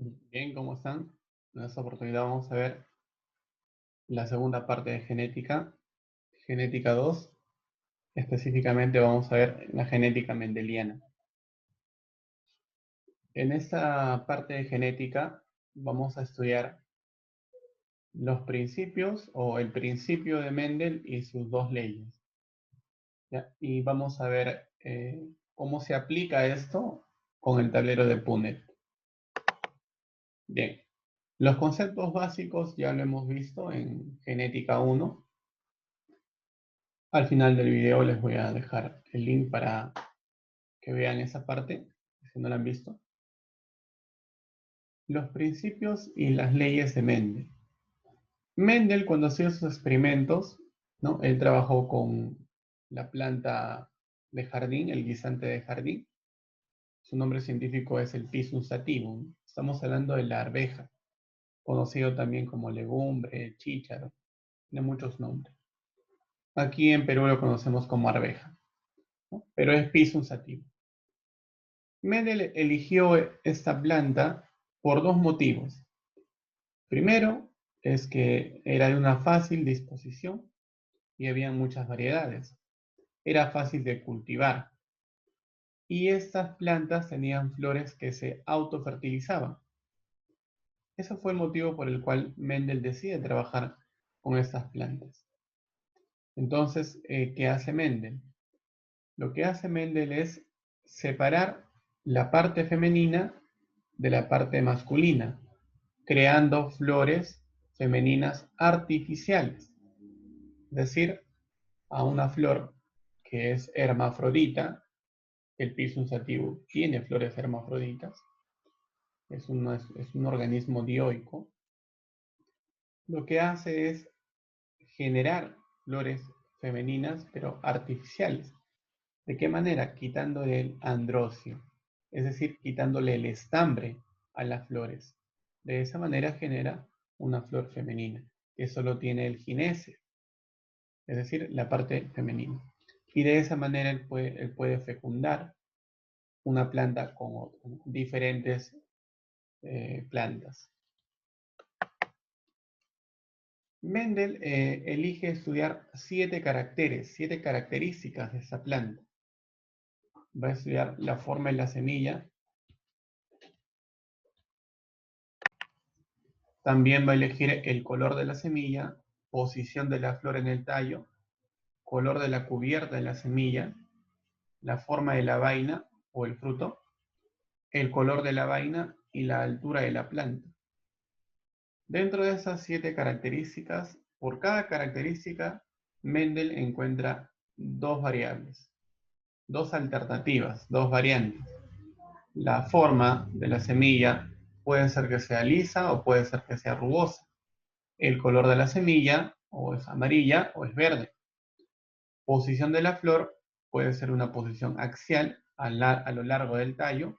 Bien, ¿cómo están? En esta oportunidad vamos a ver la segunda parte de genética, genética 2. Específicamente vamos a ver la genética mendeliana. En esta parte de genética vamos a estudiar los principios o el principio de Mendel y sus dos leyes, ¿ya? Y vamos a ver cómo se aplica esto con el tablero de Punnett. Bien, los conceptos básicos ya lo hemos visto en genética 1. Al final del video les voy a dejar el link para que vean esa parte, si no la han visto. Los principios y las leyes de Mendel. Mendel, cuando hacía sus experimentos, ¿no? Él trabajó con la planta de jardín, el guisante de jardín. Su nombre científico es el Pisum sativum. Estamos hablando de la arveja, conocido también como legumbre, chícharo, tiene muchos nombres. Aquí en Perú lo conocemos como arveja, ¿no? Pero es Pisum sativum. Mendel eligió esta planta por dos motivos. Primero, es que era de una fácil disposición y había muchas variedades. Era fácil de cultivar. Y estas plantas tenían flores que se autofertilizaban. Ese fue el motivo por el cual Mendel decide trabajar con estas plantas. Entonces, ¿qué hace Mendel? Lo que hace Mendel es separar la parte femenina de la parte masculina, creando flores femeninas artificiales. Es decir, a una flor que es hermafrodita, el Pisum sativum tiene flores hermafroditas, es un organismo dioico, lo que hace es generar flores femeninas, pero artificiales. ¿De qué manera? Quitándole el androcio, es decir, quitándole el estambre a las flores. De esa manera genera una flor femenina, que solo tiene el gineceo, es decir, la parte femenina. Y de esa manera él puede fecundar una planta con diferentes plantas. Mendel elige estudiar 7 caracteres, 7 características de esa planta. Va a estudiar la forma de la semilla. También va a elegir el color de la semilla, posición de la flor en el tallo, color de la cubierta de la semilla, la forma de la vaina o el fruto, el color de la vaina y la altura de la planta. Dentro de esas 7 características, por cada característica, Mendel encuentra dos variables, dos alternativas, dos variantes. La forma de la semilla puede ser que sea lisa o puede ser que sea rugosa. El color de la semilla o es amarilla o es verde. Posición de la flor puede ser una posición axial a lo largo del tallo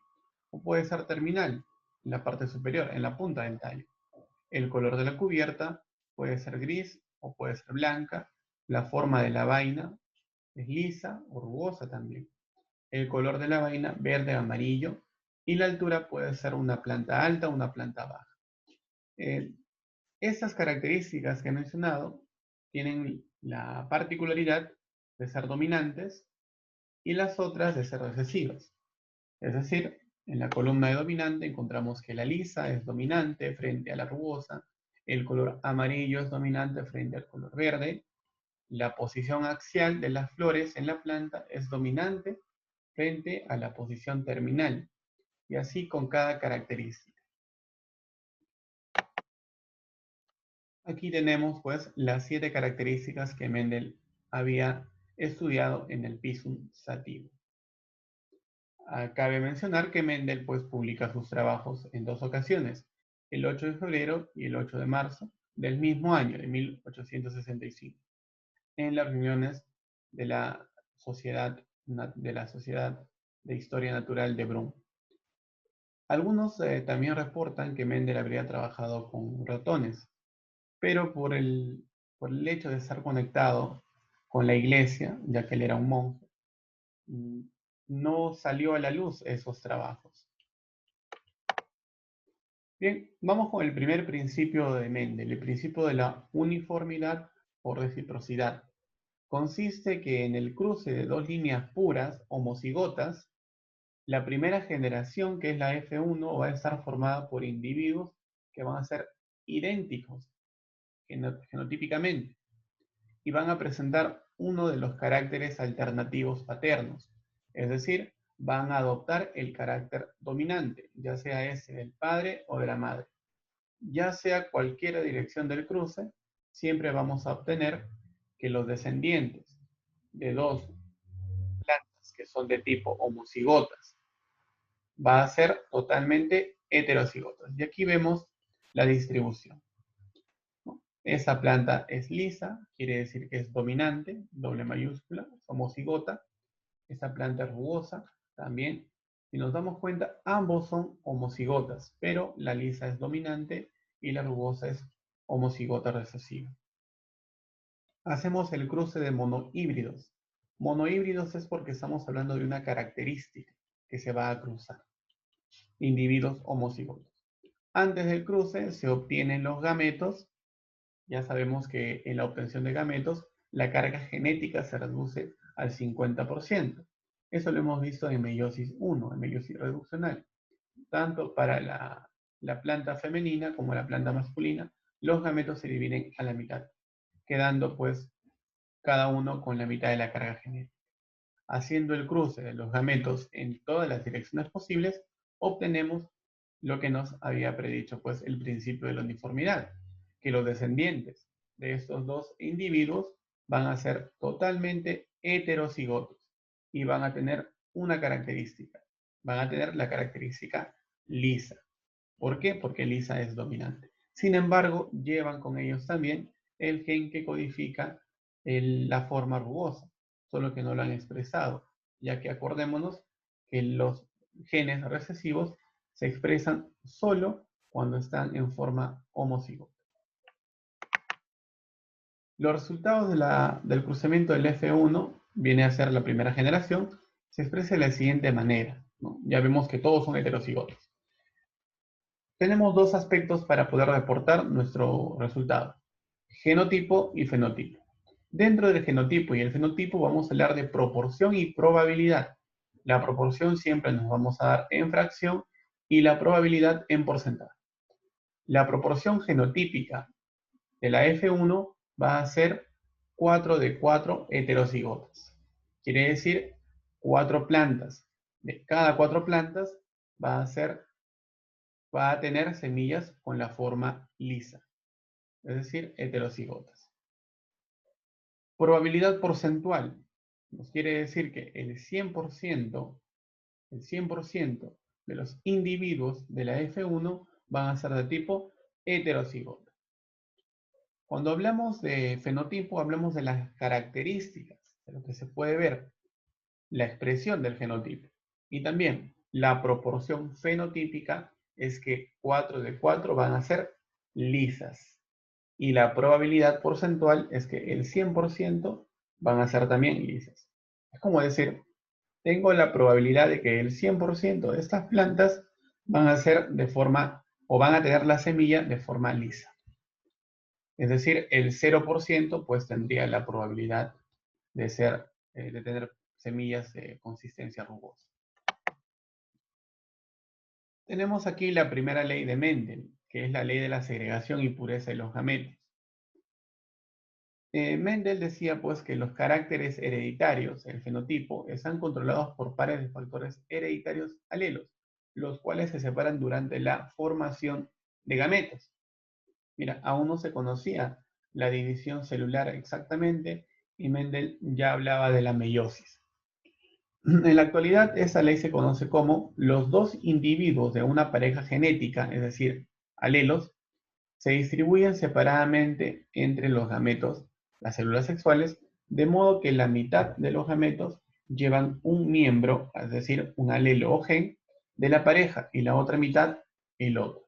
o puede ser terminal, en la parte superior, en la punta del tallo. El color de la cubierta puede ser gris o puede ser blanca. La forma de la vaina es lisa o rugosa también. El color de la vaina verde o amarillo. Y la altura puede ser una planta alta o una planta baja. Estas características que he mencionado tienen la particularidad de ser dominantes y las otras de ser recesivas. Es decir, en la columna de dominante encontramos que la lisa es dominante frente a la rugosa, el color amarillo es dominante frente al color verde, la posición axial de las flores en la planta es dominante frente a la posición terminal, y así con cada característica. Aquí tenemos pues las 7 características que Mendel había estudiado en el Pisum sativum. Cabe mencionar que Mendel pues publica sus trabajos en dos ocasiones, el 8 de febrero y el 8 de marzo del mismo año, de 1865, en las reuniones de la Sociedad de Historia Natural de Brunn. Algunos también reportan que Mendel habría trabajado con ratones, pero por el hecho de estar conectado con la iglesia, ya que él era un monje, no salió a la luz esos trabajos. Bien, vamos con el primer principio de Mendel, el principio de la uniformidad o reciprocidad. Consiste que en el cruce de dos líneas puras, homocigotas, la primera generación, que es la F1, va a estar formada por individuos que van a ser idénticos genotípicamente y van a presentar uno de los caracteres alternativos paternos, es decir, van a adoptar el carácter dominante, ya sea ese del padre o de la madre. Ya sea cualquier dirección del cruce, siempre vamos a obtener que los descendientes de dos plantas que son de tipo homocigotas va a ser totalmente heterocigotas. Y aquí vemos la distribución. Esa planta es lisa, quiere decir que es dominante, doble mayúscula, homocigota. Esta planta es rugosa, también. Si nos damos cuenta, ambos son homocigotas, pero la lisa es dominante y la rugosa es homocigota recesiva. Hacemos el cruce de monohíbridos. Monohíbridos es porque estamos hablando de una característica que se va a cruzar. Individuos homocigotos. Antes del cruce se obtienen los gametos. Ya sabemos que en la obtención de gametos la carga genética se reduce al 50%. Eso lo hemos visto en meiosis 1, en meiosis reduccional. Tanto para la planta femenina como la planta masculina, los gametos se dividen a la mitad, quedando pues cada uno con la mitad de la carga genética. Haciendo el cruce de los gametos en todas las direcciones posibles, obtenemos lo que nos había predicho pues el principio de la uniformidad, que los descendientes de estos dos individuos van a ser totalmente heterocigotos y van a tener una característica, van a tener la característica lisa. ¿Por qué? Porque lisa es dominante. Sin embargo, llevan con ellos también el gen que codifica la forma rugosa, solo que no lo han expresado, ya que acordémonos que los genes recesivos se expresan solo cuando están en forma homocigota. Los resultados del cruzamiento del F1 viene a ser la primera generación, se expresa de la siguiente manera, ¿no? Ya vemos que todos son heterocigotos. Tenemos dos aspectos para poder reportar nuestro resultado: genotipo y fenotipo. Dentro del genotipo y el fenotipo vamos a hablar de proporción y probabilidad. La proporción siempre nos vamos a dar en fracción y la probabilidad en porcentaje. La proporción genotípica de la F1 va a ser 4 de 4 heterocigotas. Quiere decir 4 plantas. De cada 4 plantas va a tener semillas con la forma lisa, es decir, heterocigotas. Probabilidad porcentual nos quiere decir que el 100% de los individuos de la F1 van a ser de tipo heterocigota. Cuando hablamos de fenotipo, hablamos de las características, de lo que se puede ver, la expresión del genotipo. Y también la proporción fenotípica es que 4 de 4 van a ser lisas. Y la probabilidad porcentual es que el 100% van a ser también lisas. Es como decir, tengo la probabilidad de que el 100% de estas plantas van a ser de forma, o van a tener la semilla de forma lisa. Es decir, el 0% pues tendría la probabilidad de tener semillas de consistencia rugosa. Tenemos aquí la primera ley de Mendel, que es la ley de la segregación y pureza de los gametos. Mendel decía pues que los caracteres hereditarios, el fenotipo, están controlados por pares de factores hereditarios alelos, los cuales se separan durante la formación de gametos. Mira, aún no se conocía la división celular exactamente y Mendel ya hablaba de la meiosis. En la actualidad, esta ley se conoce como los dos individuos de una pareja genética, es decir, alelos, se distribuyen separadamente entre los gametos, las células sexuales, de modo que la mitad de los gametos llevan un miembro, es decir, un alelo o gen, de la pareja y la otra mitad el otro.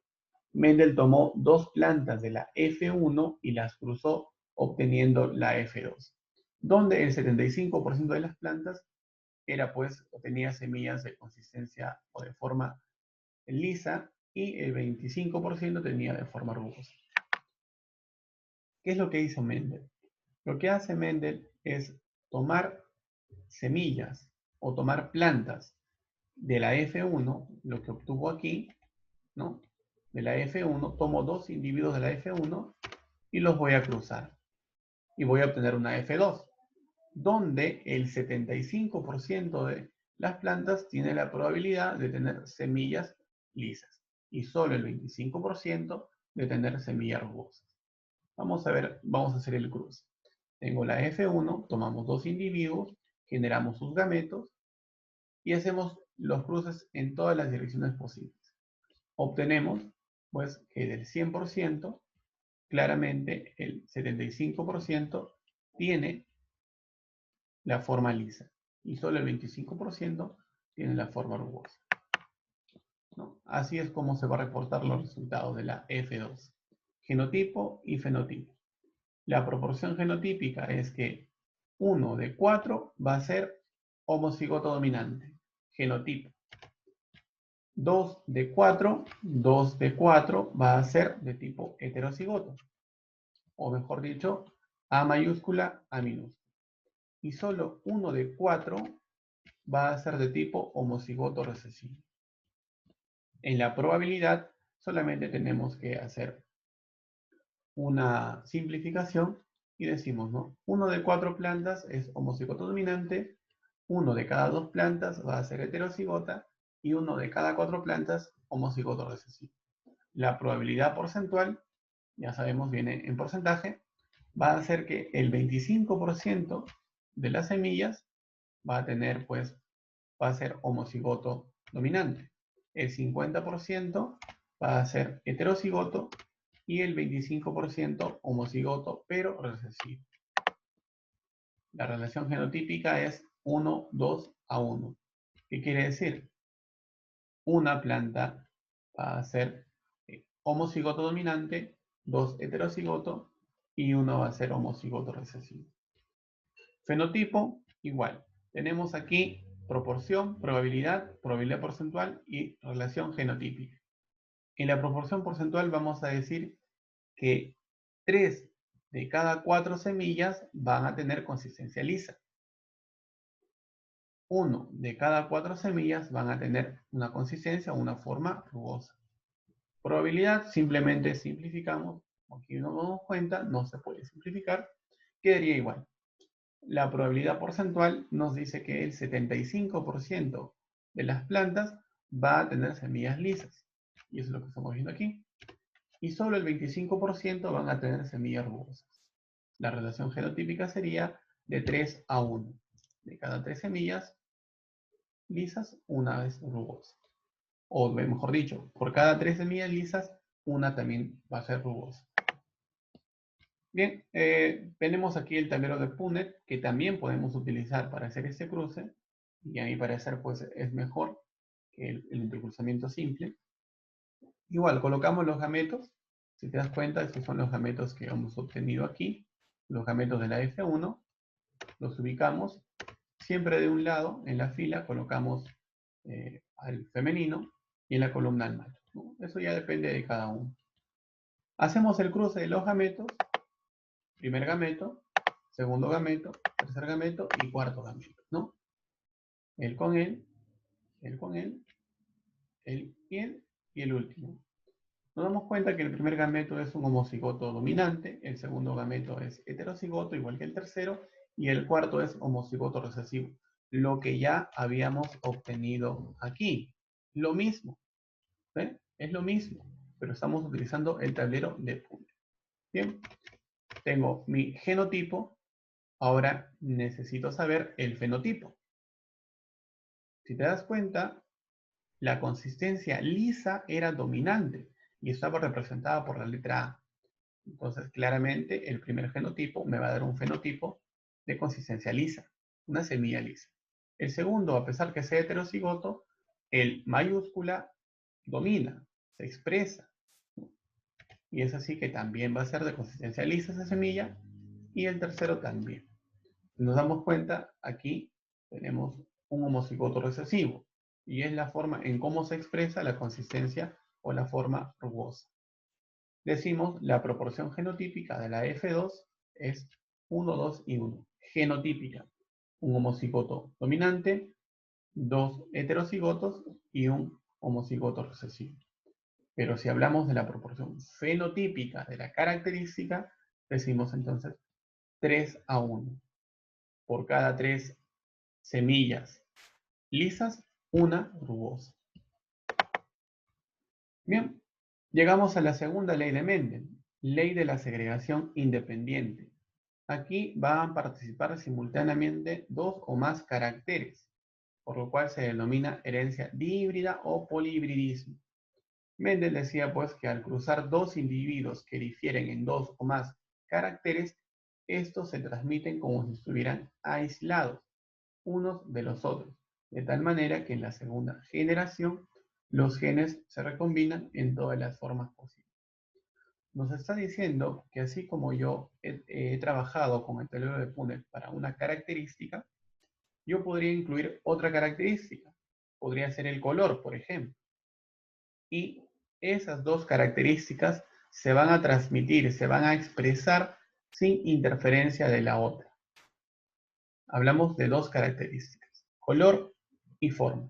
Mendel tomó dos plantas de la F1 y las cruzó obteniendo la F2, donde el 75% de las plantas era pues o tenía semillas de consistencia o de forma lisa y el 25% tenía de forma rugosa. ¿Qué es lo que hizo Mendel? Lo que hace Mendel es tomar semillas o tomar plantas de la F1, lo que obtuvo aquí, ¿no? De la F1, tomo dos individuos de la F1 y los voy a cruzar. Y voy a obtener una F2, donde el 75% de las plantas tiene la probabilidad de tener semillas lisas y solo el 25% de tener semillas rugosas. Vamos a ver, vamos a hacer el cruce. Tengo la F1, tomamos dos individuos, generamos sus gametos y hacemos los cruces en todas las direcciones posibles. Obtenemos, pues, que del 100%, claramente el 75% tiene la forma lisa y solo el 25% tiene la forma rugosa, ¿no? Así es como se va a reportar los resultados de la F2. Genotipo y fenotipo. La proporción genotípica es que 1 de 4 va a ser homocigoto dominante, genotipo. 2 de 4 va a ser de tipo heterocigoto, o mejor dicho, A mayúscula, A minúscula. Y solo 1 de 4 va a ser de tipo homocigoto recesivo. En la probabilidad solamente tenemos que hacer una simplificación y decimos, ¿no? 1 de 4 plantas es homocigoto dominante, 1 de cada 2 plantas va a ser heterocigota y 1 de cada 4 plantas homocigoto recesivo. La probabilidad porcentual, ya sabemos, viene en porcentaje, va a ser que el 25% de las semillas va a tener, pues, va a ser homocigoto dominante. El 50% va a ser heterocigoto y el 25% homocigoto, pero recesivo. La relación genotípica es 1, 2 a 1. ¿Qué quiere decir? Una planta va a ser homocigoto dominante, 2 heterocigoto y 1 va a ser homocigoto recesivo. Fenotipo, igual. Tenemos aquí proporción, probabilidad porcentual y relación genotípica. En la proporción porcentual vamos a decir que 3 de cada 4 semillas van a tener consistencia lisa. 1 de cada 4 semillas van a tener una consistencia o una forma rugosa. Probabilidad, simplemente simplificamos. Aquí nos damos cuenta, no se puede simplificar, quedaría igual. La probabilidad porcentual nos dice que el 75% de las plantas va a tener semillas lisas. Y eso es lo que estamos viendo aquí. Y solo el 25% van a tener semillas rugosas. La relación genotípica sería de 3 a 1. De cada 3 semillas lisas, una es rugosa. O mejor dicho, por cada 3 semillas lisas, una también va a ser rugosa. Bien, tenemos aquí el tablero de Punnett, que también podemos utilizar para hacer este cruce, y a mi parecer pues es mejor que el entrecruzamiento simple. Igual, colocamos los gametos. Si te das cuenta, estos son los gametos que hemos obtenido aquí, los gametos de la F1, los ubicamos. Siempre de un lado, en la fila, colocamos al femenino y en la columna al macho, ¿no? Eso ya depende de cada uno. Hacemos el cruce de los gametos, primer gameto, segundo gameto, tercer gameto y cuarto gameto, ¿no? Él con él, él con él, él y el último. Nos damos cuenta que el primer gameto es un homocigoto dominante, el segundo gameto es heterocigoto, igual que el tercero, y el cuarto es homocigoto recesivo. Lo que ya habíamos obtenido aquí. Lo mismo, ¿ven? Es lo mismo, pero estamos utilizando el tablero de Punnett. Bien, tengo mi genotipo, ahora necesito saber el fenotipo. Si te das cuenta, la consistencia lisa era dominante y estaba representada por la letra A. Entonces, claramente, el primer genotipo me va a dar un fenotipo de consistencia lisa, una semilla lisa. El segundo, a pesar que sea heterocigoto, el mayúscula domina, se expresa. Y es así que también va a ser de consistencia lisa esa semilla. Y el tercero también. Nos damos cuenta, aquí tenemos un homocigoto recesivo. Y es la forma en cómo se expresa la consistencia o la forma rugosa. Decimos la proporción genotípica de la F2 es 1, 2 y 1. Genotípica, un homocigoto dominante, 2 heterocigotos y un homocigoto recesivo. Pero si hablamos de la proporción fenotípica de la característica, decimos entonces 3 a 1. Por cada 3 semillas lisas, una rugosa. Bien, llegamos a la segunda ley de Mendel, ley de la segregación independiente. Aquí van a participar simultáneamente dos o más caracteres, por lo cual se denomina herencia dihíbrida o polihibridismo. Mendel decía pues que al cruzar dos individuos que difieren en dos o más caracteres, estos se transmiten como si estuvieran aislados unos de los otros, de tal manera que en la segunda generación los genes se recombinan en todas las formas posibles. Nos está diciendo que así como yo he trabajado con el teorema de Punnett para una característica, yo podría incluir otra característica. Podría ser el color, por ejemplo. Y esas dos características se van a transmitir, se van a expresar sin interferencia de la otra. Hablamos de dos características, color y forma.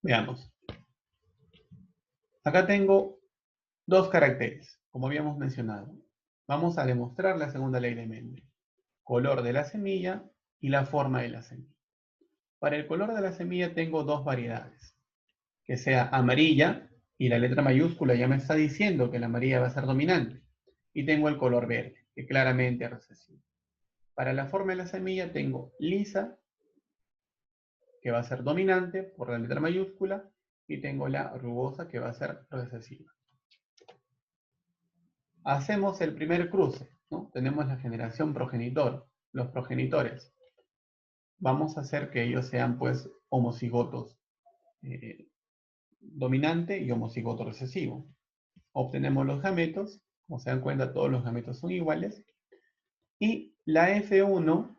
Veamos. Acá tengo dos caracteres, como habíamos mencionado. Vamos a demostrar la segunda ley de Mendel. Color de la semilla y la forma de la semilla. Para el color de la semilla tengo dos variedades. Que sea amarilla, y la letra mayúscula ya me está diciendo que la amarilla va a ser dominante. Y tengo el color verde, que claramente es recesivo. Para la forma de la semilla tengo lisa, que va a ser dominante por la letra mayúscula, y tengo la rugosa, que va a ser recesiva. Hacemos el primer cruce, ¿no? Tenemos la generación progenitor, los progenitores. Vamos a hacer que ellos sean, pues, homocigotos dominante y homocigoto recesivo. Obtenemos los gametos, como se dan cuenta, todos los gametos son iguales. Y la F1,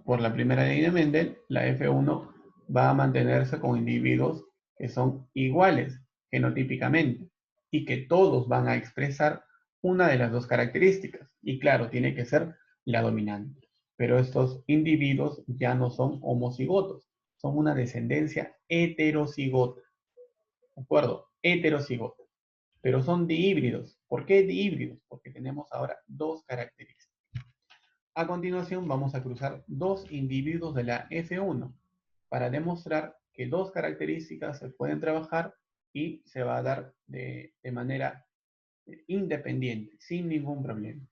por la primera ley de Mendel, la F1 va a mantenerse con individuos que son iguales genotípicamente y que todos van a expresar una de las dos características. Y claro, tiene que ser la dominante. Pero estos individuos ya no son homocigotos, son una descendencia heterocigota. ¿De acuerdo? Heterocigota. Pero son dihíbridos. ¿Por qué dihíbridos? Porque tenemos ahora dos características. A continuación vamos a cruzar dos individuos de la F1 para demostrar que dos características se pueden trabajar y se va a dar de manera independiente, sin ningún problema.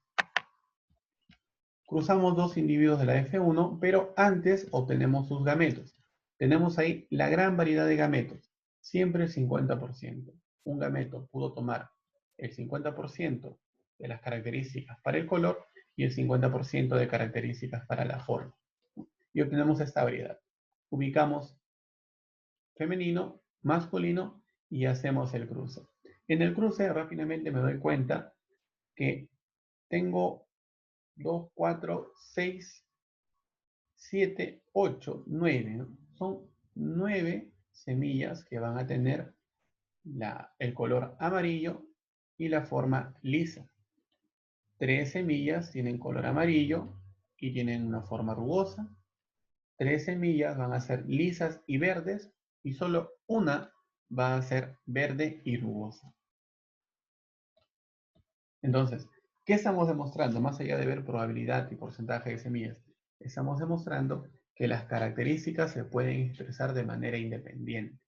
Cruzamos dos individuos de la F1, pero antes obtenemos sus gametos. Tenemos ahí la gran variedad de gametos, siempre el 50%. Un gameto pudo tomar el 50% de las características para el color y el 50% de características para la forma. Y obtenemos esta variedad. Ubicamos femenino, masculino y hacemos el cruce. En el cruce rápidamente me doy cuenta que tengo 2, 4, 6, 7, 8, 9. ¿No? Son 9 semillas que van a tener el color amarillo y la forma lisa. 3 semillas tienen color amarillo y tienen una forma rugosa. 3 semillas van a ser lisas y verdes y solo una va a ser verde y rugosa. Entonces, ¿qué estamos demostrando? Más allá de ver probabilidad y porcentaje de semillas, estamos demostrando que las características se pueden expresar de manera independiente.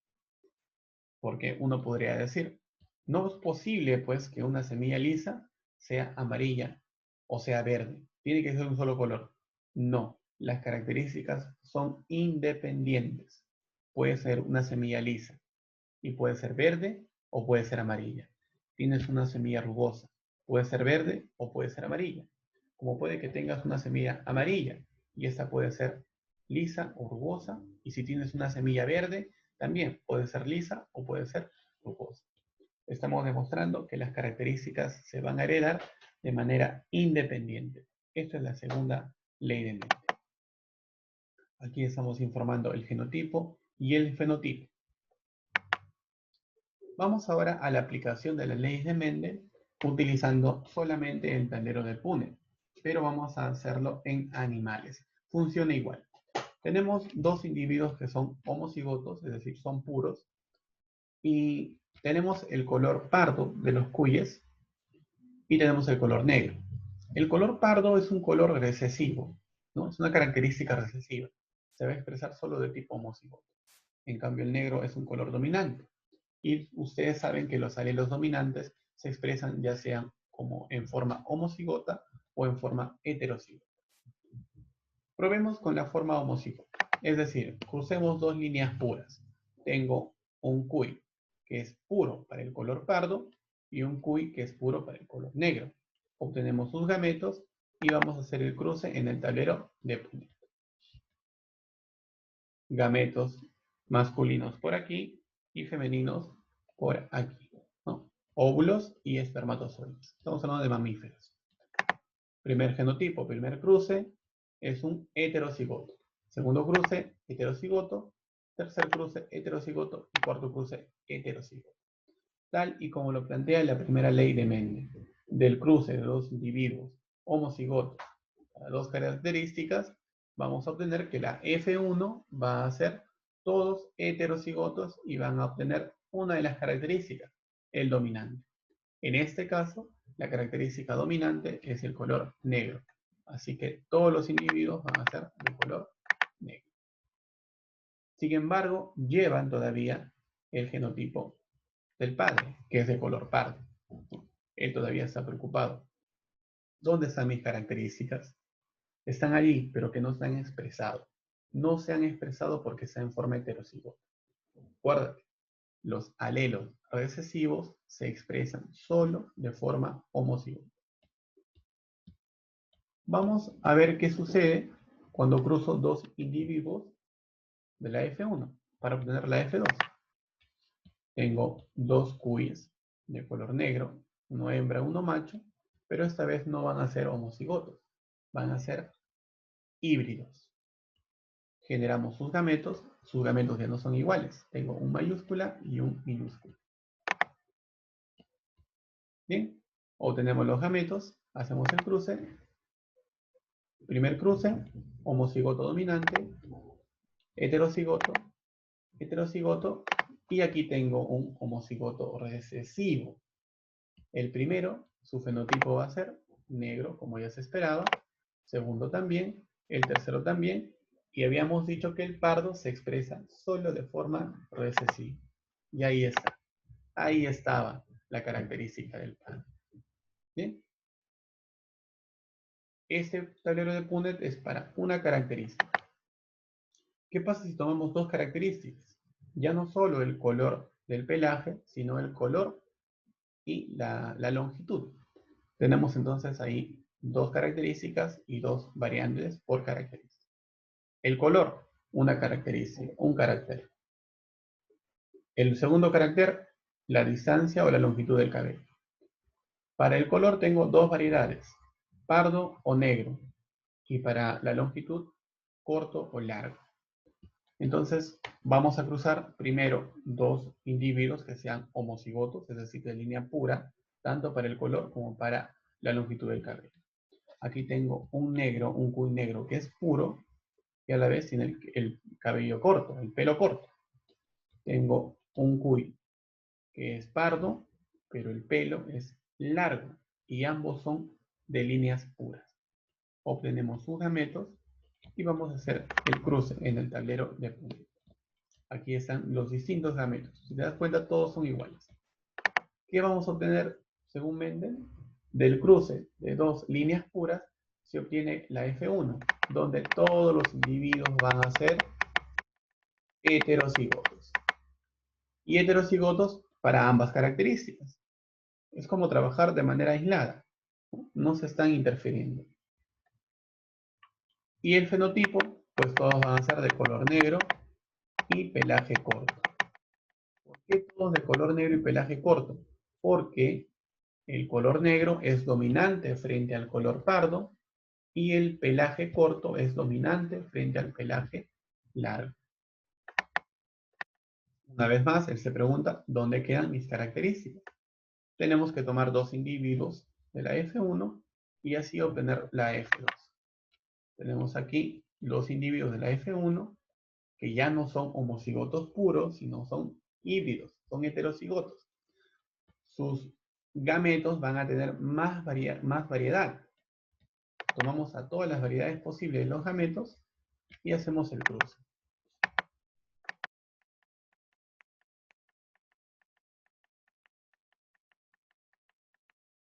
Porque uno podría decir, no es posible pues que una semilla lisa sea amarilla o sea verde. Tiene que ser un solo color. No, las características son independientes. Puede ser una semilla lisa y puede ser verde o puede ser amarilla. Tienes una semilla rugosa, puede ser verde o puede ser amarilla. Como puede que tengas una semilla amarilla y esta puede ser lisa o rugosa. Y si tienes una semilla verde, también puede ser lisa o puede ser rugosa. Estamos demostrando que las características se van a heredar de manera independiente. Esta es la segunda ley de Mendel. Aquí estamos informando el genotipo y el fenotipo. Vamos ahora a la aplicación de las leyes de Mendel utilizando solamente el tablero de Punnett, pero vamos a hacerlo en animales. Funciona igual. Tenemos dos individuos que son homocigotos, es decir, son puros, y tenemos el color pardo de los cuyes y tenemos el color negro. El color pardo es un color recesivo, ¿no? Es una característica recesiva. Se va a expresar solo de tipo homocigoto. En cambio, el negro es un color dominante. Y ustedes saben que los alelos dominantes se expresan ya sean como en forma homocigota o en forma heterocigota. Probemos con la forma homocigota. Es decir, crucemos dos líneas puras. Tengo un cuy que es puro para el color pardo y un cuy que es puro para el color negro. Obtenemos sus gametos y vamos a hacer el cruce en el tablero de Punnett. Gametos masculinos por aquí y femeninos por aquí, ¿no? Óvulos y espermatozoides. Estamos hablando de mamíferos. Primer genotipo, primer cruce, es un heterocigoto. Segundo cruce, heterocigoto. Tercer cruce, heterocigoto. Y cuarto cruce, heterocigoto. Tal y como lo plantea la primera ley de Mendel. Del cruce de dos individuos homocigotos para dos características, vamos a obtener que la F1 va a ser todos heterocigotos y van a obtener una de las características, el dominante. En este caso, la característica dominante es el color negro. Así que todos los individuos van a ser de color negro. Sin embargo, llevan todavía el genotipo del padre, que es de color pardo. Él todavía está preocupado. ¿Dónde están mis características? Están allí, pero que no se han expresado. No se han expresado porque está en forma heterocigota. Acuérdate, los alelos recesivos se expresan solo de forma homocigota. Vamos a ver qué sucede cuando cruzo dos individuos de la F1 para obtener la F2. Tengo dos cuyes de color negro, uno hembra, uno macho, pero esta vez no van a ser homocigotos, van a ser híbridos. Generamos sus gametos ya no son iguales. Tengo un mayúscula y un minúscula. Bien, obtenemos los gametos, hacemos el cruce. Primer cruce, homocigoto dominante, heterocigoto, heterocigoto, y aquí tengo un homocigoto recesivo. El primero, su fenotipo va a ser negro, como ya se esperaba. Segundo también, el tercero también, y habíamos dicho que el pardo se expresa solo de forma recesiva. Y ahí está. Ahí estaba la característica del pardo. Bien. Este tablero de Punnett es para una característica. ¿Qué pasa si tomamos dos características? Ya no solo el color del pelaje, sino el color y la longitud. Tenemos entonces ahí dos características y dos variables por característica. El color, una característica, un carácter. El segundo carácter, la distancia o la longitud del cabello. Para el color tengo dos variedades, pardo o negro. Y para la longitud, corto o largo. Entonces, vamos a cruzar primero dos individuos que sean homocigotos, es decir, de línea pura, tanto para el color como para la longitud del cabello. Aquí tengo un negro, un cuy negro que es puro y a la vez tiene el cabello corto, el pelo corto. Tengo un cuy que es pardo, pero el pelo es largo y ambos son de líneas puras. Obtenemos sus gametos y vamos a hacer el cruce en el tablero de Punnett. Aquí están los distintos gametos. Si te das cuenta, todos son iguales. ¿Qué vamos a obtener según Mendel? Del cruce de dos líneas puras se obtiene la F1, donde todos los individuos van a ser heterocigotos. Y heterocigotos para ambas características. Es como trabajar de manera aislada. No se están interfiriendo. Y el fenotipo, pues todos van a ser de color negro y pelaje corto. ¿Por qué todos de color negro y pelaje corto? Porque el color negro es dominante frente al color pardo y el pelaje corto es dominante frente al pelaje largo. Una vez más, él se pregunta, ¿dónde quedan mis características? Tenemos que tomar dos individuos de la F1 y así obtener la F2. Tenemos aquí dos individuos de la F1 que ya no son homocigotos puros, sino son híbridos, son heterocigotos. Sus gametos van a tener más variedad. Tomamos a todas las variedades posibles de los gametos y hacemos el cruce.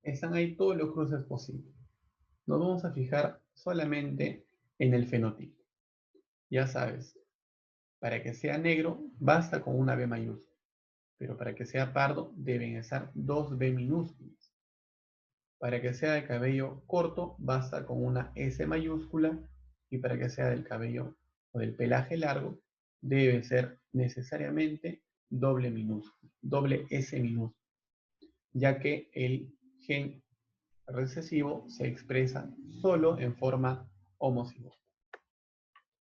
Están ahí todos los cruces posibles. Nos vamos a fijar solamente en el fenotipo. Ya sabes, para que sea negro basta con una B mayúscula, pero para que sea pardo deben estar dos B minúsculas. Para que sea de cabello corto basta con una S mayúscula y para que sea del cabello o del pelaje largo debe ser necesariamente doble minúscula, doble S minúscula, ya que el gen recesivo se expresa solo en forma homocigota.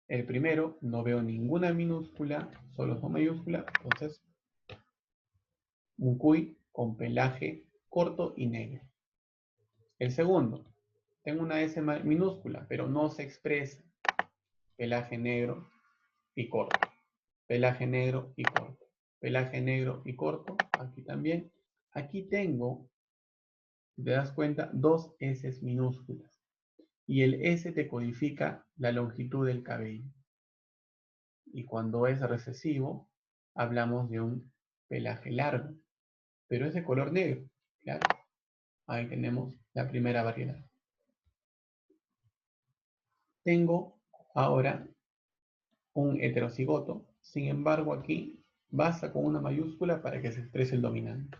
El primero, no veo ninguna minúscula, solo son mayúscula, entonces un cuy con pelaje corto y negro. El segundo, tengo una S minúscula, pero no se expresa. Pelaje negro y corto. Pelaje negro y corto. Pelaje negro y corto, aquí también. Aquí tengo, si te das cuenta, dos S minúsculas. Y el S te codifica la longitud del cabello. Y cuando es recesivo, hablamos de un pelaje largo, pero es de color negro, claro. Ahí tenemos la primera variedad. Tengo ahora un heterocigoto, sin embargo aquí basta con una mayúscula para que se exprese el dominante.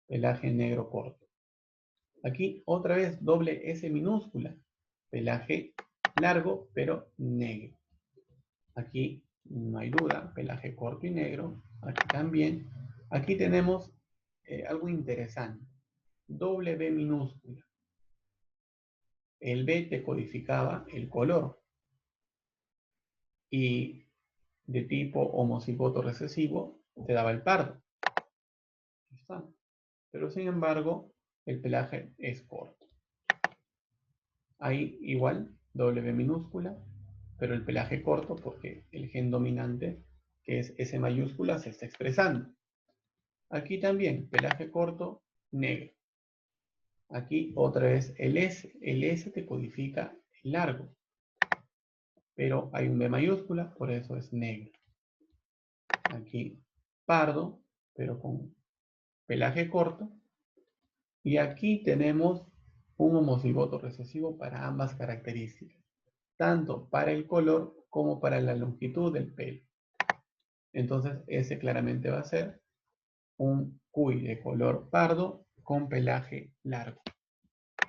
Pelaje negro corto. Aquí otra vez doble S minúscula, pelaje largo pero negro. Aquí no hay duda, pelaje corto y negro. Aquí también. Aquí tenemos algo interesante. Doble B minúscula. El B te codificaba el color. Y de tipo homocigoto recesivo te daba el pardo. ¿Está? Pero sin embargo, el pelaje es corto. Ahí igual, doble B minúscula, pero el pelaje corto porque el gen dominante, que es S mayúscula, se está expresando. Aquí también, pelaje corto, negro. Aquí otra vez el S. El S te codifica el largo. Pero hay un B mayúscula, por eso es negro. Aquí pardo, pero con pelaje corto. Y aquí tenemos un homocigoto recesivo para ambas características, tanto para el color como para la longitud del pelo. Entonces ese claramente va a ser un cuy de color pardo con pelaje largo.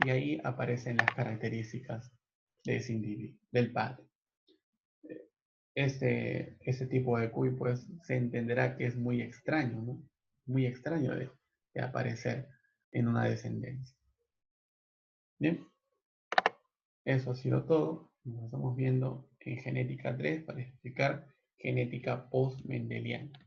Y ahí aparecen las características de ese individuo, del padre. Este tipo de cuy pues se entenderá que es muy extraño, ¿no? Muy extraño de aparecer en una descendencia. Bien, eso ha sido todo. Nos estamos viendo en genética 3 para explicar genética post-mendeliana.